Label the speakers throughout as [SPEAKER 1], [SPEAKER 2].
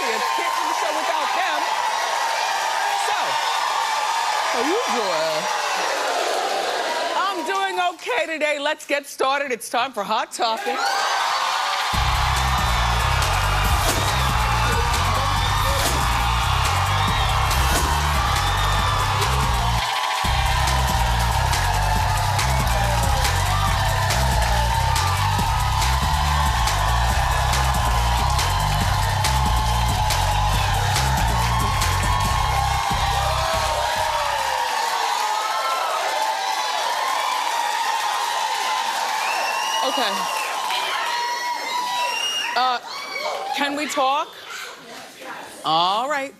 [SPEAKER 1] be a can't do the show without them. So, how you doing? I'm doing okay today. Let's get started. It's time for Hot Topic. Okay. Can we talk? All right.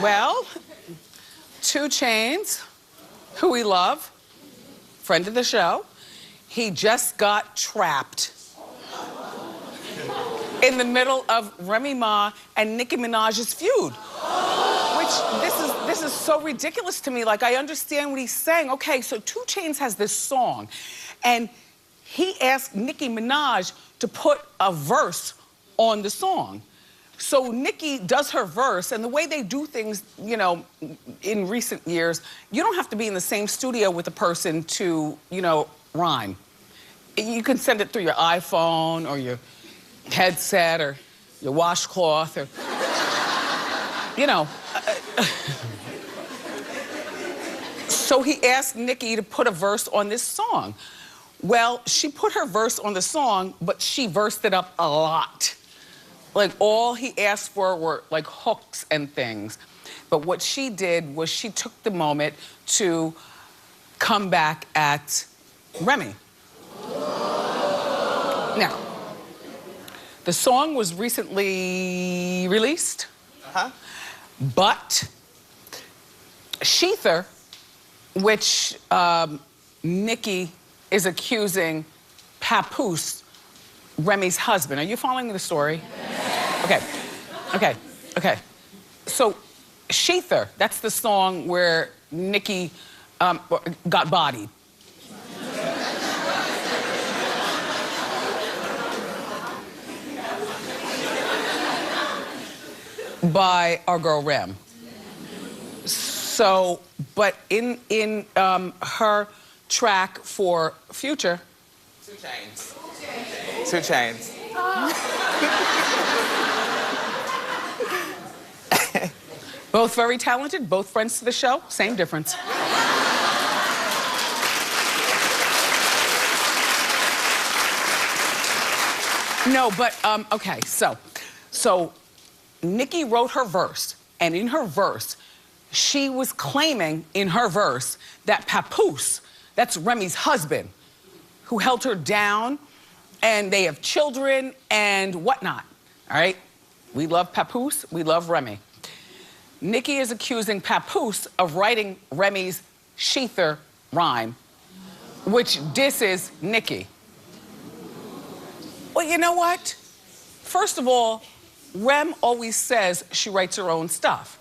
[SPEAKER 1] Well, 2 Chainz, who we love, friend of the show, he just got trapped in the middle of Remy Ma and Nicki Minaj's feud. Which, this is so ridiculous to me. Like, I understand what he's saying. Okay, so 2 Chainz has this song, and he asked Nicki Minaj to put a verse on the song. So Nicki does her verse, and the way they do things, you know, in recent years, you don't have to be in the same studio with a person to, you know, rhyme. You can send it through your iPhone or your headset or your washcloth or, you know. So he asked Nicki to put a verse on this song. Well, she put her verse on the song, but she versed it up a lot. Like, all he asked for were like hooks and things. But what she did was she took the moment to come back at Remy. Now, the song was recently released, but Sheether, which Nikki is accusing Papoose, Remy's husband. Are you following the story? Okay. So, Sheether, that's the song where Nikki got bodied. By our girl Rem. So, but in her track for Future.
[SPEAKER 2] 2 Chainz. 2 Chainz.
[SPEAKER 1] Both very talented, both friends to the show, same difference. No, but, okay, so Nikki wrote her verse, and in her verse, she was claiming in her verse that Papoose, that's Remy's husband, who held her down, and they have children and whatnot, all right? We love Papoose, we love Remy. Nikki is accusing Papoose of writing Remy's Sheether rhyme, which disses Nikki. Well, you know what? First of all, Rem always says she writes her own stuff.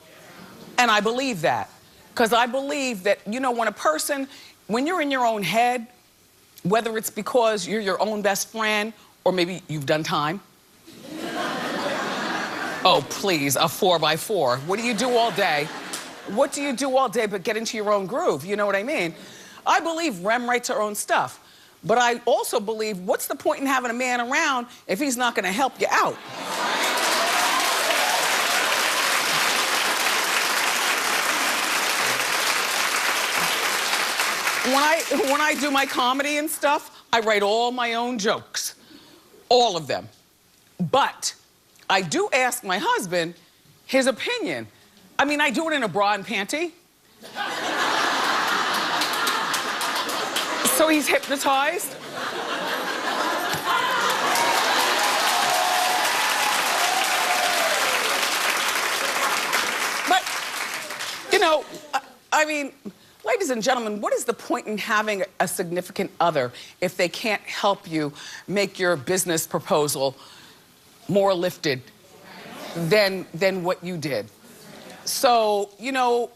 [SPEAKER 1] And I believe that. Because I believe that, you know, when you're in your own head, whether it's because you're your own best friend or maybe you've done time. Oh, please, a 4x4. What do you do all day? What do you do all day but get into your own groove? You know what I mean? I believe Rem writes her own stuff. But I also believe, what's the point in having a man around if he's not gonna help you out? When I do my comedy and stuff, I write all my own jokes. All of them. But I do ask my husband his opinion. I mean, I do it in a bra and panty. So he's hypnotized. But, you know, I mean, ladies and gentlemen, what is the point in having a significant other if they can't help you make your business proposal more lifted than what you did? So, you know,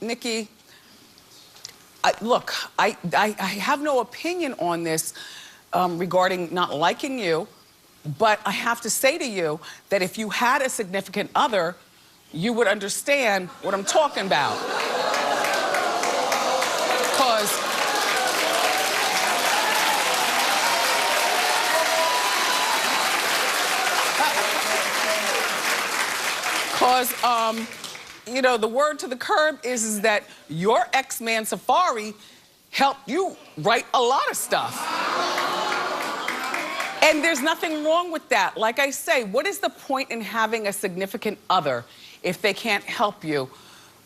[SPEAKER 1] Nikki, look, I have no opinion on this regarding not liking you, But I have to say to you that if you had a significant other, you would understand what I'm talking about. Because, you know, the word to the curb is that your ex-man Safari helped you write a lot of stuff. And there's nothing wrong with that. Like I say, what is the point in having a significant other if they can't help you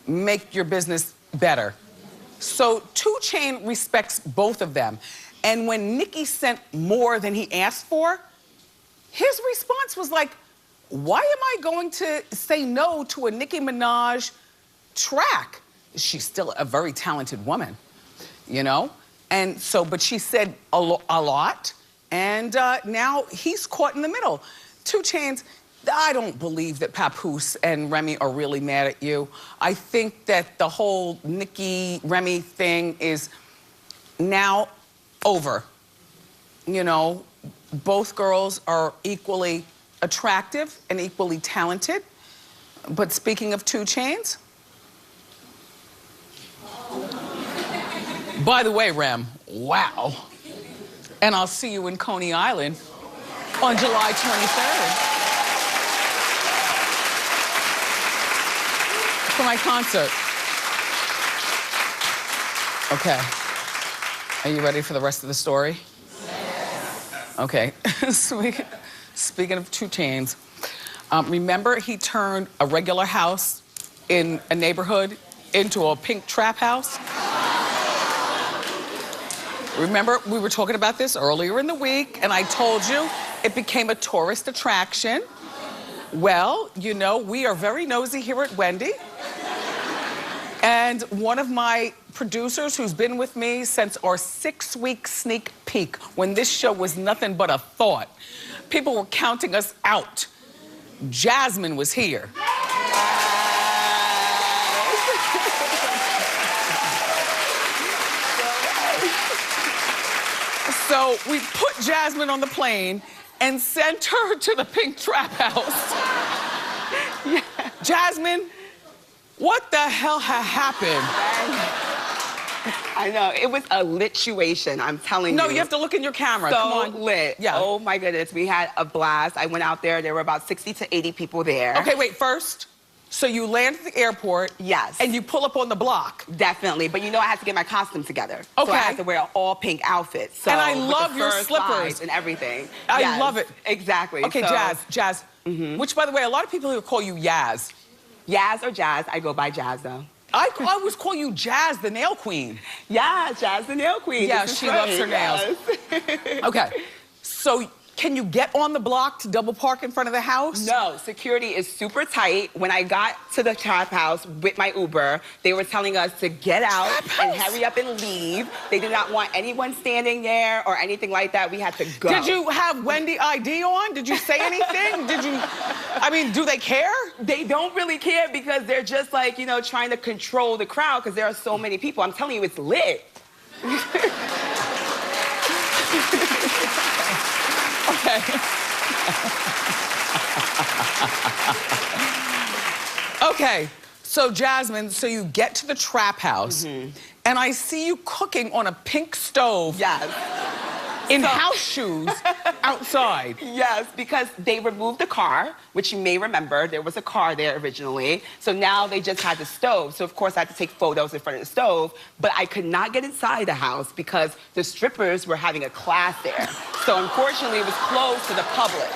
[SPEAKER 1] make your business better? So 2 Chainz respects both of them. And when Nikki sent more than he asked for, his response was like, why am I going to say no to a Nicki Minaj track? She's still a very talented woman, you know? And so, but she said a lot, and now he's caught in the middle. 2 Chainz, I don't believe that Papoose and Remy are really mad at you. I think that the whole Nikki, Remy thing is now over. You know, both girls are equally attractive and equally talented. But speaking of 2 Chainz, by the way, Rem, wow. And I'll see you in Coney Island on July 23rd for my concert. Okay. Are you ready for the rest of the story? Yes. Okay. Speaking of 2 Chainz, remember he turned a regular house in a neighborhood into a pink trap house? Remember, we were talking about this earlier in the week, and I told you it became a tourist attraction. Well, you know, we are very nosy here at Wendy. And one of my producers who's been with me since our 6-week sneak peek, when this show was nothing but a thought, people were counting us out. Jasmine was here. So we put Jasmine on the plane and sent her to the pink trap house. Yeah. Jasmine, what the hell happened?
[SPEAKER 3] I know, it was a lituation, I'm telling you.
[SPEAKER 1] No, you have to look in your camera, come on.
[SPEAKER 3] Lit.
[SPEAKER 1] Yeah.
[SPEAKER 3] Oh my goodness, we had a blast. I went out there were about 60 to 80 people there.
[SPEAKER 1] Okay, wait, first, so you land at the airport.
[SPEAKER 3] Yes.
[SPEAKER 1] And you pull up on the block.
[SPEAKER 3] Definitely, but you know I had to get my costume together.
[SPEAKER 1] Okay.
[SPEAKER 3] So I had to wear an all pink outfit. So,
[SPEAKER 1] and I love your slippers.
[SPEAKER 3] And everything.
[SPEAKER 1] I love it.
[SPEAKER 3] Exactly.
[SPEAKER 1] Okay, so, Jazz. Which, by the way, a lot of people here call you Yaz.
[SPEAKER 3] Yaz or Jazz, I go by Jazz though.
[SPEAKER 1] I always call you Jazz, the nail queen.
[SPEAKER 3] Yeah, Jazz the nail queen.
[SPEAKER 1] Yeah, she loves her nails. Yes. Okay, so can you get on the block to double park in front of the house?
[SPEAKER 3] No, security is super tight. When I got to the trap house with my Uber, they were telling us to get out and hurry up and leave. They did not want anyone standing there or anything like that. We had to go.
[SPEAKER 1] Did you have Wendy ID on? Did you say anything? I mean, do they care?
[SPEAKER 3] They don't really care because they're just like, you know, trying to control the crowd because there are so many people. I'm telling you, it's lit.
[SPEAKER 1] Okay. Okay, so Jasmine, so you get to the trap house, and I see you cooking on a pink stove.
[SPEAKER 3] Yes.
[SPEAKER 1] In house shoes outside.
[SPEAKER 3] Yes, because they removed the car, which you may remember, there was a car there originally. So now they just had the stove. So of course I had to take photos in front of the stove, but I could not get inside the house because the strippers were having a class there. So unfortunately it was closed to the public.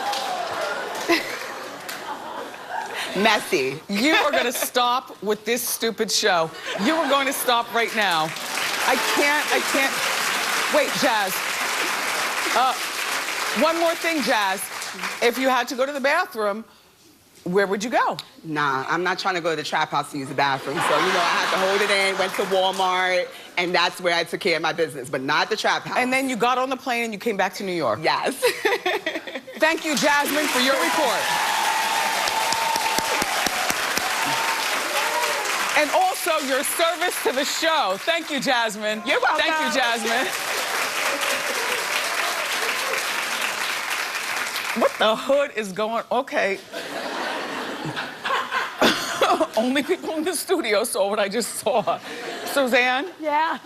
[SPEAKER 3] Messy.
[SPEAKER 1] You are gonna stop with this stupid show. You are going to stop right now. I can't. Wait, Jazz. One more thing, Jazz. If you had to go to the bathroom, where would you go?
[SPEAKER 3] Nah, I'm not trying to go to the trap house to use the bathroom. So, you know, I had to hold it in, went to Walmart, and that's where I took care of my business, but not the trap house.
[SPEAKER 1] And then you got on the plane and you came back to New York.
[SPEAKER 3] Yes.
[SPEAKER 1] Thank you, Jasmine, for your report. And also your service to the show. Thank you, Jasmine.
[SPEAKER 3] You're welcome.
[SPEAKER 1] Thank you, Jasmine. What the hood is going, okay. Only people in the studio saw what I just saw. Suzanne?
[SPEAKER 4] Yeah.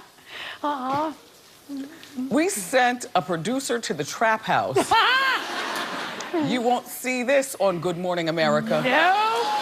[SPEAKER 1] We sent a producer to the trap house. You won't see this on Good Morning America.
[SPEAKER 4] No.